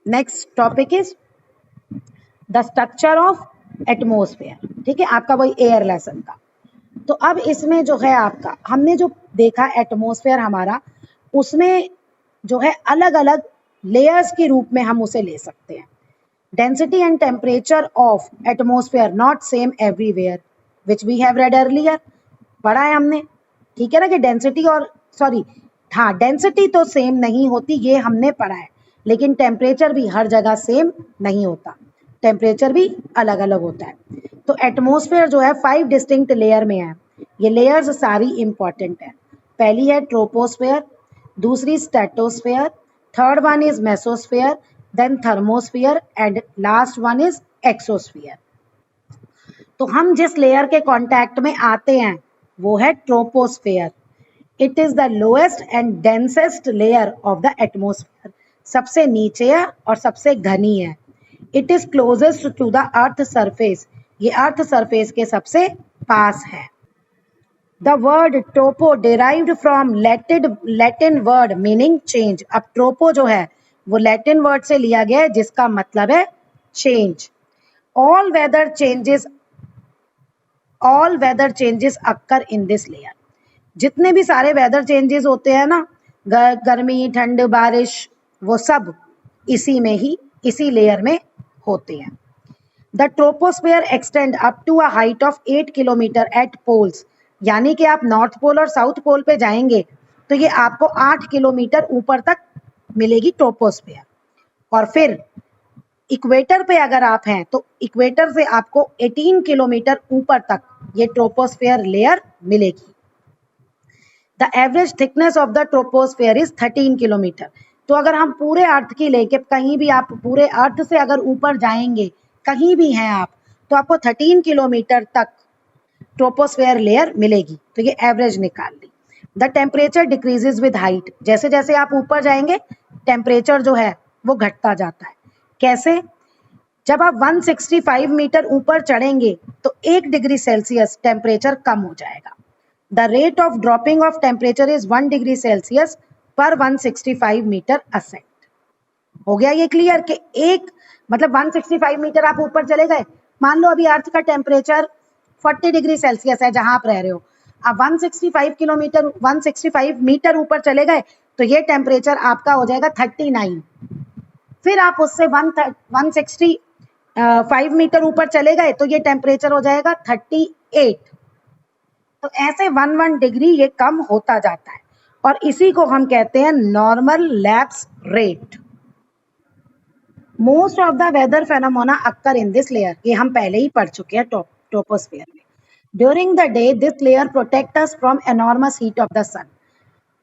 Next topic is the structure of atmosphere. ठीक है, आपका वही एयर लेसन का। तो अब इसमें जो है आपका हमने जो देखा एटमॉस्फेयर हमारा, उसमें जो है अलग अलग लेयर्स के रूप में हम उसे ले सकते हैं। Density and temperature of atmosphere not same everywhere which we have read earlier. पढ़ा है हमने, ठीक है ना, कि डेंसिटी और हाँ डेंसिटी तो सेम नहीं होती, ये हमने पढ़ा है, लेकिन टेम्परेचर भी हर जगह सेम नहीं होता, टेम्परेचर भी अलग अलग होता है। तो एटमॉस्फेयर जो है 5 डिस्टिंक्ट लेयर में है। ये लेयर्स सारी इंपॉर्टेंट है। पहली है ट्रोपोस्फेयर, दूसरी stratosphere, third one is mesosphere, then thermosphere and last one is exosphere. तो हम जिस लेयर के कांटेक्ट में आते हैं वो है troposphere. It is the lowest and densest layer of the atmosphere. सबसे नीचे है और सबसे घनी है। It is closest to the earth surface. ये अर्थ सरफेस के सबसे पास है। The word tropo derived from Latin word meaning change. अब ट्रोपो जो है वो लैटिन वर्ड से लिया गया है जिसका मतलब है change. All weather changes occur in this layer. जितने भी सारे वेदर चेंजेस होते हैं ना, गर्मी, ठंड, बारिश, वो सब इसी लेयर में होते हैं। The troposphere extend up to a height of 8 kilometre at poles. यानी कि आप नॉर्थ पोल और साउथ पोल पे जाएंगे तो ये आपको 8 किलोमीटर ऊपर तक मिलेगी ट्रोपोस्फेयर। और फिर इक्वेटर पे अगर आप हैं तो इक्वेटर से आपको 18 किलोमीटर ऊपर तक ये ट्रोपोस्फेयर लेयर मिलेगी। The average thickness of the troposphere is 13 kilometre. तो अगर हम पूरे अर्थ की लेके कहीं भी आप पूरे अर्थ से अगर ऊपर जाएंगे, कहीं भी हैं आप, तो आपको 13 किलोमीटर तक ट्रोपोस्फेयर लेयर मिलेगी। तो ये एवरेज निकाल ली। The temperature decreases with height. जैसे जैसे आप ऊपर जाएंगे टेम्परेचर जो है वो घटता जाता है। कैसे? जब आप 165 मीटर ऊपर चढ़ेंगे तो 1 डिग्री सेल्सियस टेम्परेचर कम हो जाएगा। The rate of dropping of temperature is 1 degree Celsius पर 165 मीटर असेंट। हो गया ये क्लियर कि एक मतलब 165 मीटर आप ऊपर चले गए। मान लो अभी अर्थ का टेम्परेचर 40 डिग्री सेल्सियस है जहां आप रह रहे हो। अब 165 मीटर ऊपर चले गए तो ये टेम्परेचर आपका हो जाएगा 39। फिर आप उससे 165 मीटर ऊपर चले गए तो ये टेम्परेचर हो जाएगा 38। तो ऐसे 1 डिग्री ये कम होता जाता है और इसी को हम कहते हैं normal lapse rate. Most of the weather phenomena occur in this layer. ये हम पहले ही पढ़ चुके हैं ट्रोपोस्फेयर में। During the day this layer protect us from enormous heat of the sun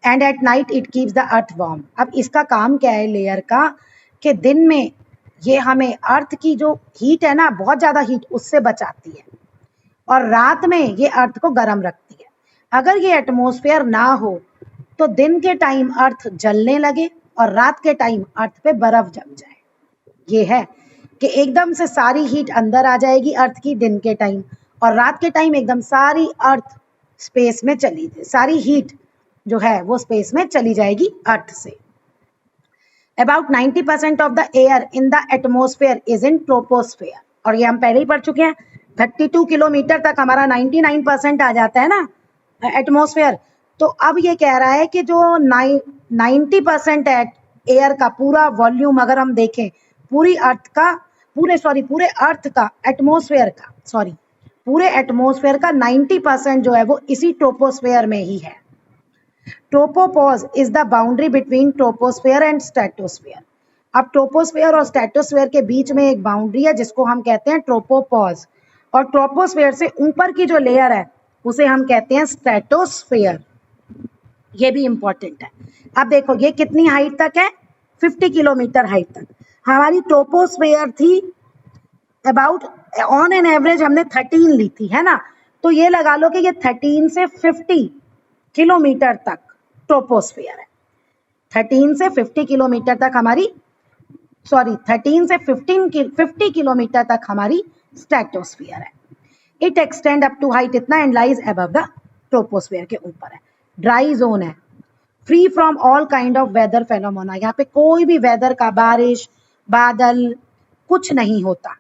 and at night it keeps the earth warm. अब इसका काम क्या है लेयर का, कि दिन में ये हमें अर्थ की जो हीट है ना, बहुत ज्यादा हीट, उससे बचाती है और रात में ये अर्थ को गर्म रखती है। अगर ये एटमॉस्फेयर ना हो तो दिन के टाइम अर्थ जलने लगे और रात के टाइम अर्थ पे बर्फ जम जाए। ये है कि एकदम से सारी हीट अंदर आ जाएगी अर्थ की दिन के टाइम, और रात के टाइम एकदम सारी अर्थ स्पेस में चली जाए, सारी हीट जो है वो स्पेस में चली जाएगी अर्थ से। About 90% of the air in the atmosphere is in troposphere। और ये हम पहले ही पढ़ चुके हैं। 32 किलोमीटर तक हमारा 99% आ जाता है ना एटमॉस्फेयर। तो अब ये कह रहा है कि जो 90% है एयर का पूरा वॉल्यूम, अगर हम देखें पूरे अर्थ का पूरे एटमॉस्फेयर का 90% जो है वो इसी ट्रोपोस्फेयर में ही है। Tropopause is the boundary between troposphere and stratosphere. अब ट्रोपोस्फेयर और स्ट्रेटोस्फेयर के बीच में एक बाउंड्री है जिसको हम कहते हैं ट्रोपोपॉज, और ट्रोपोस्फेयर से ऊपर की जो लेयर है उसे हम कहते हैं स्ट्रेटोस्फेयर। ये भी इंपॉर्टेंट है। अब देखो ये कितनी हाइट तक है, 50 किलोमीटर हाइट तक। हमारी ट्रोपोस्फेयर थी अबाउट ऑन एन एवरेज हमने 13 ली थी, है ना। तो ये लगा लो कि ये 13 से 50 किलोमीटर तक ट्रोपोस्फेयर है। 13 से 50 किलोमीटर तक हमारी 13 से 50 किलोमीटर तक हमारी स्ट्रेटोस्फेयर है। It extend up to height इतना and lies above the troposphere के ऊपर है। ड्राई जोन है, free from all kind of weather phenomena. यहाँ पे कोई भी वेदर का, बारिश, बादल, कुछ नहीं होता।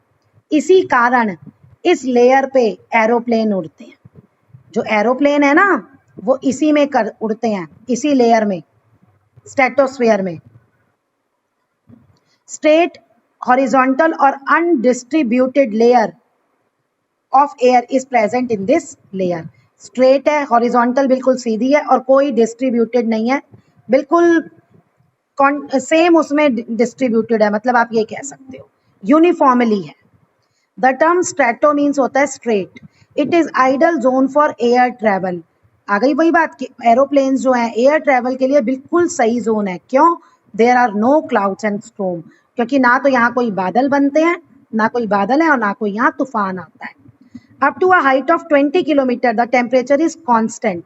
इसी कारण इस लेयर पे एरोप्लेन उड़ते हैं। जो एरोप्लेन है ना वो इसी में उड़ते हैं, इसी लेयर में, स्ट्रेटोस्फेयर में। स्ट्रेट, हॉरिजॉन्टल और undistributed layer of air is present in this layer. Straight है, हॉरिजॉन्टल बिल्कुल सीधी है और कोई डिस्ट्रीब्यूटेड नहीं है, बिल्कुल सेम उसमें डिस्ट्रीब्यूटेड है, मतलब आप ये कह सकते हो यूनिफॉर्मली है। द टर्म स्ट्रेटो मीन्स होता है straight. It is ideal zone for air travel. आ गई वही बात कि एरोप्लेन्स जो हैं एयर ट्रेवल के लिए बिल्कुल सही जोन है। क्यों? There are no clouds and storm, क्योंकि ना तो यहाँ कोई बादल बनते हैं, ना कोई बादल है और ना कोई यहाँ तूफान आता है। Up to a height of 20 kilometre the temperature is constant.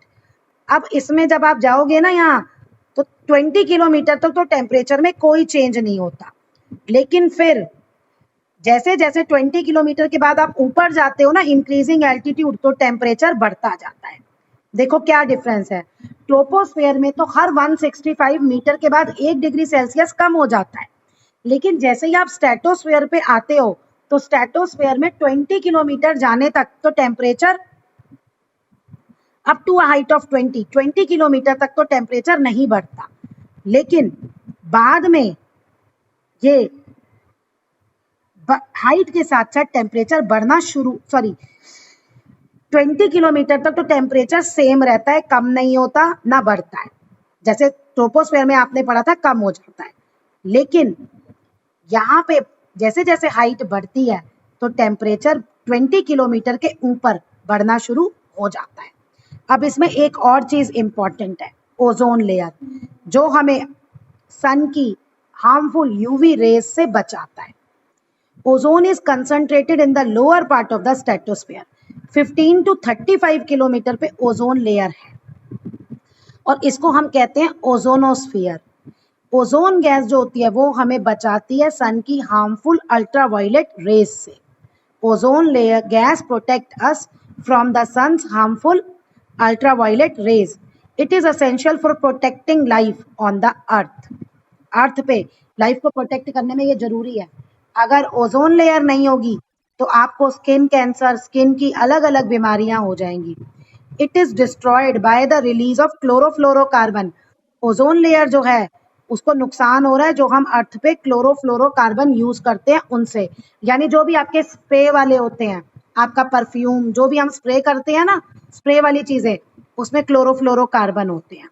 अब इसमें जब आप जाओगे ना यहाँ तो 20 किलोमीटर तक तो टेम्परेचर में कोई चेंज नहीं होता, लेकिन फिर जैसे जैसे 20 किलोमीटर के बाद आप ऊपर जाते हो ना, इंक्रीजिंग एल्टीट्यूड, तो टेम्परेचर बढ़ता जाता है। देखो क्या डिफरेंस है, ट्रोपोस्फेयर में तो हर 165 मीटर के बाद 1 डिग्री सेल्सियस कम हो जाता है, लेकिन जैसे ही आप स्ट्रेटोस्फेयर पे आते हो तो स्ट्रेटोस्फेयर में 20 किलोमीटर जाने तक तो temperature up to a height of 20 kilometre तक तो टेम्परेचर नहीं बढ़ता, लेकिन बाद में ये हाइट के साथ साथ टेम्परेचर बढ़ना शुरू, 20 किलोमीटर तक तो टेम्परेचर सेम रहता है, कम नहीं होता ना बढ़ता है। जैसे ट्रोपोस्फेयर में आपने पढ़ा था कम हो जाता है, लेकिन यहाँ पे जैसे जैसे हाइट बढ़ती है तो टेम्परेचर 20 किलोमीटर के ऊपर बढ़ना शुरू हो जाता है। अब इसमें एक और चीज इंपॉर्टेंट है, ओजोन लेयर, जो हमें सन की हार्मफुल यूवी रेज से बचाता है। Ozone is concentrated in the lower part of the stratosphere. 15 to 35 kilometre पे ओजोन लेयर है और इसको हम कहते हैं ओजोनोस्फीयर। ओजोन गैस जो होती है वो हमें बचाती है सन की हार्मफुल अल्ट्रावायलेट रेज से। Ozone layer gas protect us from the sun's harmful ultraviolet rays. It is essential for protecting life on the earth. Earth पे लाइफ को प्रोटेक्ट करने में ये जरूरी है। अगर ओजोन लेयर नहीं होगी तो आपको स्किन कैंसर, स्किन की अलग अलग बीमारियां हो जाएंगी। It is destroyed by the release of chlorofluorocarbon. Ozone layer जो है उसको नुकसान हो रहा है जो हम अर्थ पे क्लोरोफ्लोरोकार्बन यूज करते हैं उनसे, यानी जो भी आपके स्प्रे वाले होते हैं, आपका परफ्यूम, जो भी हम स्प्रे करते हैं ना, स्प्रे वाली चीजें, उसमें क्लोरोफ्लोरोकार्बन होते हैं।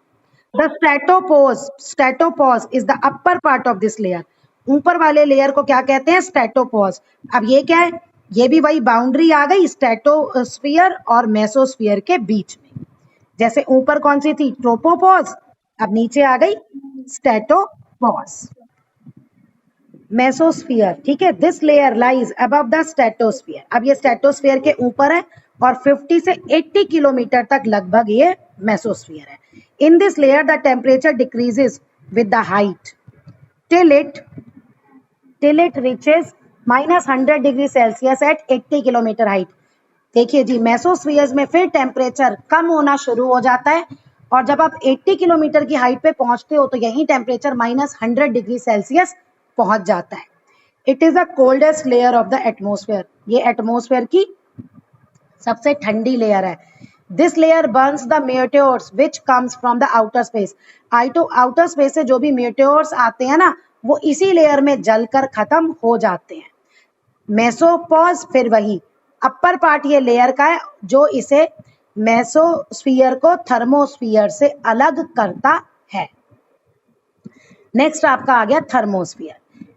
The stratopause is the upper part of this layer. ऊपर वाले लेयर को क्या कहते हैं? स्ट्रेटोपोज। अब ये क्या है? ये भी वही बाउंड्री आ गई स्ट्रेटोस्फीयर और मेसोस्फीयर के बीच में। जैसे ऊपर कौन सी थी? ट्रोपोपोज, अब नीचे आ गई स्ट्रेटोपोज, मेसोस्फीयर। ठीक है, this layer lies above the stratosphere. अब ये स्ट्रेटोस्फीयर के ऊपर है और 50 से 80 किलोमीटर तक लगभग ये मेसोस्फीयर है। इन this layer the temperature decreases with the height till it reaches -100 degree Celsius at 80 kilometre height. देखिए जी, मेसोस्फीयर में फिर टेम्परेचर कम होना शुरू हो जाता है और जब आप 80 किलोमीटर की हाइट पे पहुंचते हो तो यही टेम्परेचर -100 डिग्री सेल्सियस पहुंच जाता है। It is the coldest layer of the atmosphere. ये एटमोस्फेयर की सबसे ठंडी लेयर है। This layer burns the meteors which comes from the outer space. Outer space से जो भी मेटेओर्स आते हैं ना, वो इसी लेयर में जलकर खत्म हो जाते हैं। मेसोपॉज फिर वही अपर पार्ट ये लेयर का है जो इसे मेसोस्फीयर को थर्मोस्फीयर से अलग करता है। नेक्स्ट आपका आ गया thermosphere.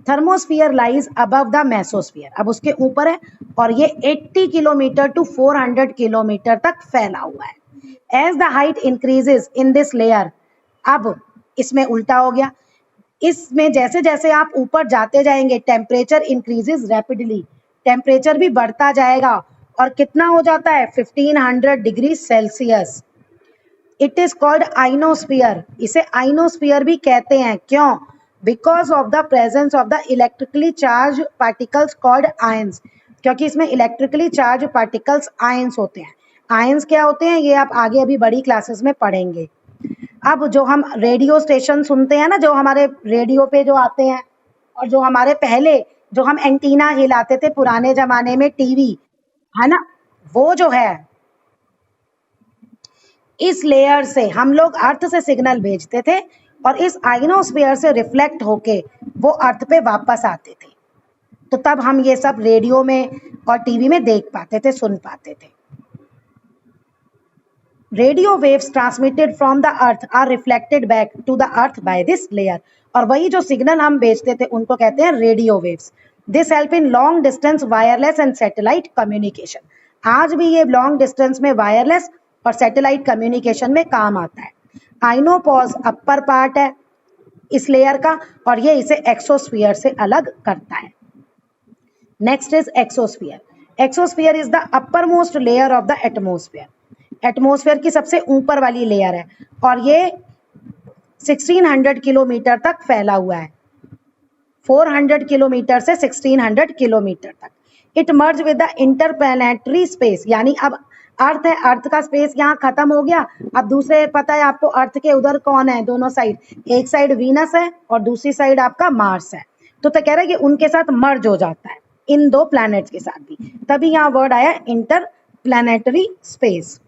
Thermosphere lies above the mesosphere. अब उसके ऊपर है और ये 80 किलोमीटर टू 400 किलोमीटर तक फैला हुआ है। As the height increases in this layer, अब इसमें उल्टा हो गया। इसमें जैसे जैसे आप ऊपर जाते जाएंगे टेम्परेचर इंक्रीजेस रैपिडली, टेम्परेचर भी बढ़ता जाएगा और कितना हो जाता है? 1500 degree Celsius. It is called ionosphere. इसे आइनोस्फीयर भी कहते हैं। क्यों? Because of the presence of the electrically charge particles called ions. क्योंकि इसमें इलेक्ट्रिकली चार्ज पार्टिकल्स आयंस होते हैं। आयंस क्या होते हैं ये आप आगे अभी बड़ी क्लासेस में पढ़ेंगे। अब जो हम रेडियो स्टेशन सुनते हैं ना, जो हमारे रेडियो पे जो आते हैं, और जो हमारे पहले जो हम एंटीना हिलाते थे पुराने जमाने में, टीवी, है ना, वो जो है इस लेयर से हम लोग अर्थ से सिग्नल भेजते थे और इस आइनोस्फीयर से रिफ्लेक्ट होके वो अर्थ पे वापस आते थे। तो तब हम ये सब रेडियो में और टीवी में देख पाते थे, सुन पाते थे। Radio waves transmitted from the earth are reflected back to the earth by this layer, और वही जो सिग्नल हम भेजते थे उनको कहते हैं radio waves. This help in long distance wireless and satellite communication. आज भी ये लॉन्ग डिस्टेंस में वायरलेस और सैटेलाइट कम्युनिकेशन में काम आता है। आइनोपॉज अपर पार्ट है इस लेयर का और ये इसे एक्सोस्फीयर से अलग करता है। Next is exosphere. Exosphere is the upper most layer of the atmosphere. Atmosphere की सबसे ऊपर वाली लेयर है और ये 1600 किलोमीटर तक फैला हुआ है, 400 किलोमीटर से 1600 किलोमीटर तक। It merge with the interplanetary space, यानी अब अर्थ है, अर्थ का स्पेस यहाँ खत्म हो गया, अब दूसरे पता है आपको अर्थ के उधर कौन है, दोनों साइड, एक साइड वीनस है और दूसरी साइड आपका मार्स है। तो कह रहा है कि उनके साथ मर्ज हो जाता है, इन दो प्लैनेट्स के साथ भी, तभी यहाँ वर्ड आया interplanetary space.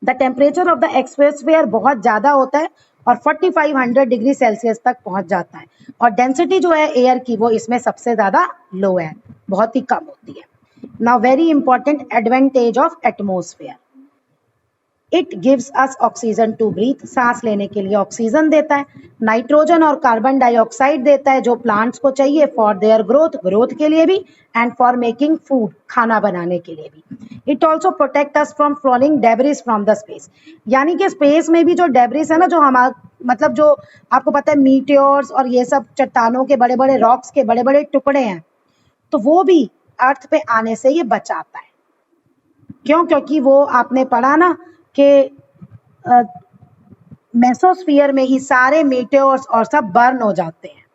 The temperature of the exosphere बहुत ज्यादा होता है और 4500 डिग्री सेल्सियस तक पहुंच जाता है, और डेंसिटी जो है एयर की वो इसमें सबसे ज्यादा लो है, बहुत ही कम होती है। Now very important advantage of atmosphere. It gives us oxygen to breathe, सांस लेने के लिए ऑक्सीजन देता है, नाइट्रोजन और कार्बन डाइऑक्साइड देता है जो प्लांट्स को चाहिए फॉर देयर ग्रोथ, ग्रोथ के लिए भी, एंड फॉर मेकिंग फूड, खाना बनाने के लिए भी। It also protect us from falling debris from the space, यानी कि स्पेस में भी जो डेब्रिस है ना, जो हमारा मतलब जो आपको पता है मीटियोर्स और ये सब चट्टानों के बड़े बड़े रॉक्स के बड़े बड़े टुकड़े हैं, तो वो भी अर्थ पे आने से ये बचाता है। क्यों? क्योंकि वो आपने पढ़ा ना कि मेसोस्फीयर में ही सारे मीटियोर्स और सब बर्न हो जाते हैं,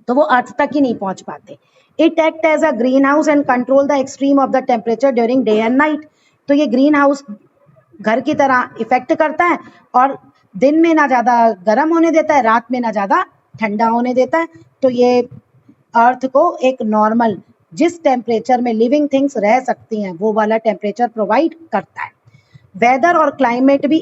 तो वो अर्थ तक ही नहीं पहुंच पाते। It act as a green house and control the extreme of the temperature during day and night. तो ये ग्रीन हाउस घर की तरह इफेक्ट करता है और दिन में ना ज्यादा गर्म होने देता है, रात में ना ज्यादा ठंडा होने देता है। तो ये अर्थ को एक नॉर्मल, जिस टेम्परेचर में लिविंग थिंग्स रह सकती हैं वो वाला टेम्परेचर प्रोवाइड करता है। वेदर और क्लाइमेट भी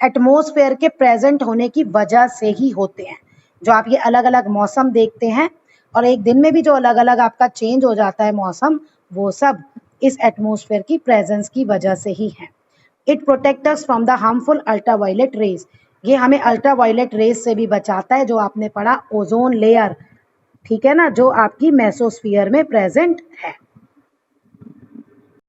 एटमॉस्फेयर के प्रेजेंट होने की वजह से ही होते हैं। जो आप ये अलग अलग मौसम देखते हैं और एक दिन में भी जो अलग अलग आपका चेंज हो जाता है मौसम, वो सब इस एटमॉस्फेयर की प्रेजेंस की वजह से ही है। It protect us from the harmful ultraviolet raise. ये हमें अल्ट्रावायलेट रेज से भी बचाता है, जो आपने पढ़ा ओजोन लेयर, ठीक है ना, जो आपकी मेसोस्फीयर में प्रेजेंट है।